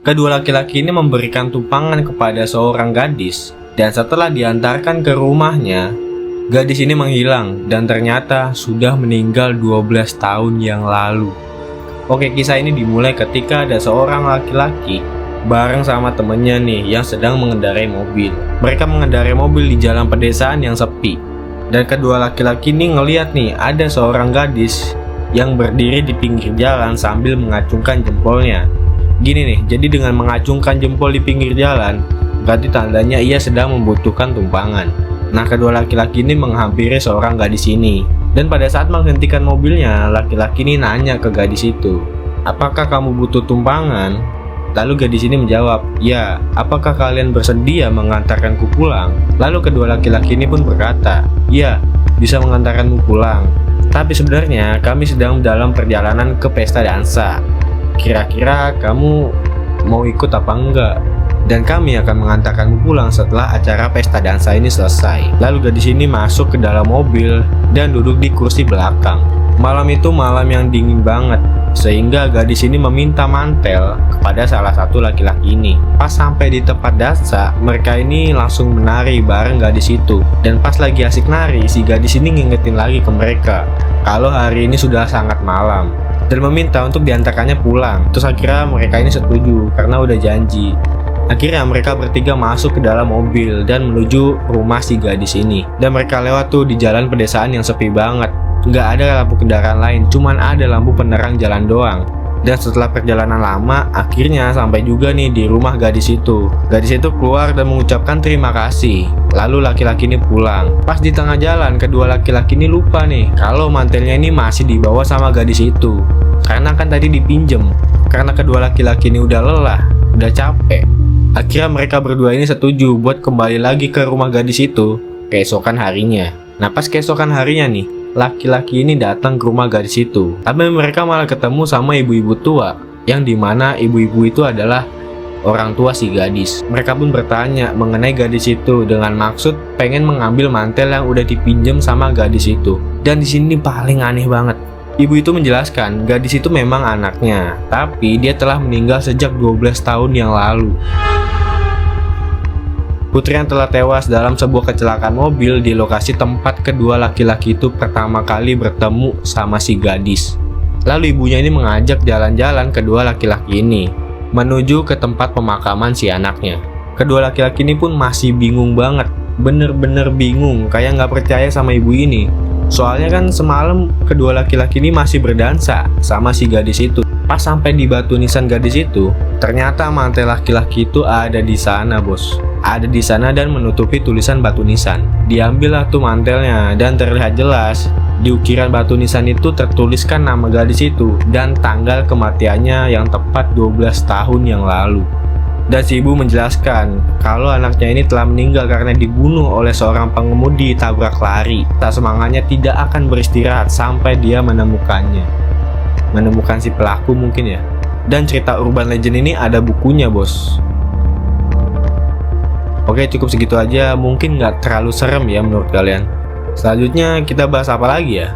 Kedua laki-laki ini memberikan tumpangan kepada seorang gadis, dan setelah diantarkan ke rumahnya, gadis ini menghilang dan ternyata sudah meninggal 12 tahun yang lalu. Oke, kisah ini dimulai ketika ada seorang laki-laki bareng sama temennya nih yang sedang mengendarai mobil. Mereka mengendarai mobil di jalan pedesaan yang sepi. Dan kedua laki-laki ini ngeliat nih ada seorang gadis yang berdiri di pinggir jalan sambil mengacungkan jempolnya. Gini nih, jadi dengan mengacungkan jempol di pinggir jalan, berarti tandanya ia sedang membutuhkan tumpangan. Nah, kedua laki-laki ini menghampiri seorang gadis ini. Dan pada saat menghentikan mobilnya, laki-laki ini nanya ke gadis itu, "Apakah kamu butuh tumpangan?" Lalu gadis ini menjawab, "Ya, apakah kalian bersedia mengantarkanku pulang?" Lalu kedua laki-laki ini pun berkata, "Ya, bisa mengantarkanmu pulang. Tapi sebenarnya kami sedang dalam perjalanan ke pesta dansa. Kira-kira kamu mau ikut apa enggak? Dan kami akan mengantarkanmu pulang setelah acara pesta dansa ini selesai." Lalu gadis ini masuk ke dalam mobil dan duduk di kursi belakang. Malam itu malam yang dingin banget, sehingga gadis ini meminta mantel kepada salah satu laki-laki ini. Pas sampai di tempat dansa, mereka ini langsung menari bareng gadis itu. Dan pas lagi asik nari, si gadis ini ngingetin lagi ke mereka kalau hari ini sudah sangat malam dan meminta untuk diantarkannya pulang. Terus akhirnya mereka ini setuju karena udah janji. Akhirnya mereka bertiga masuk ke dalam mobil dan menuju rumah si gadis ini. Dan mereka lewat tuh di jalan pedesaan yang sepi banget. Nggak ada lampu kendaraan lain, cuman ada lampu penerang jalan doang. Dan setelah perjalanan lama, akhirnya sampai juga nih di rumah gadis itu. Gadis itu keluar dan mengucapkan terima kasih. Lalu laki-laki ini pulang. Pas di tengah jalan, kedua laki-laki ini lupa nih kalau mantelnya ini masih dibawa sama gadis itu. Karena kan tadi dipinjem. Karena kedua laki-laki ini udah lelah, udah capek. Akhirnya mereka berdua ini setuju buat kembali lagi ke rumah gadis itu keesokan harinya. Nah, pas keesokan harinya nih, laki-laki ini datang ke rumah gadis itu. Tapi mereka malah ketemu sama ibu-ibu tua, yang dimana ibu-ibu itu adalah orang tua si gadis. Mereka pun bertanya mengenai gadis itu dengan maksud pengen mengambil mantel yang udah dipinjam sama gadis itu. Dan di sini paling aneh banget. Ibu itu menjelaskan gadis itu memang anaknya, tapi dia telah meninggal sejak 12 tahun yang lalu. Putri yang telah tewas dalam sebuah kecelakaan mobil di lokasi tempat kedua laki-laki itu pertama kali bertemu sama si gadis. Lalu ibunya ini mengajak jalan-jalan kedua laki-laki ini menuju ke tempat pemakaman si anaknya. Kedua laki-laki ini pun masih bingung banget, bener-bener bingung, kayak nggak percaya sama ibu ini. Soalnya kan semalam kedua laki-laki ini masih berdansa sama si gadis itu. Pas sampai di batu nisan gadis itu, ternyata mantel laki-laki itu ada di sana, bos. Ada di sana dan menutupi tulisan batu nisan. Diambillah tuh mantelnya dan terlihat jelas di ukiran batu nisan itu tertuliskan nama gadis itu dan tanggal kematiannya yang tepat 12 tahun yang lalu. Dan si ibu menjelaskan kalau anaknya ini telah meninggal karena dibunuh oleh seorang pengemudi tabrak lari. Tak semangatnya tidak akan beristirahat sampai dia menemukannya. Menemukan si pelaku mungkin ya. Dan cerita urban legend ini ada bukunya, bos. Oke, cukup segitu aja. Mungkin nggak terlalu serem ya menurut kalian. Selanjutnya kita bahas apa lagi ya?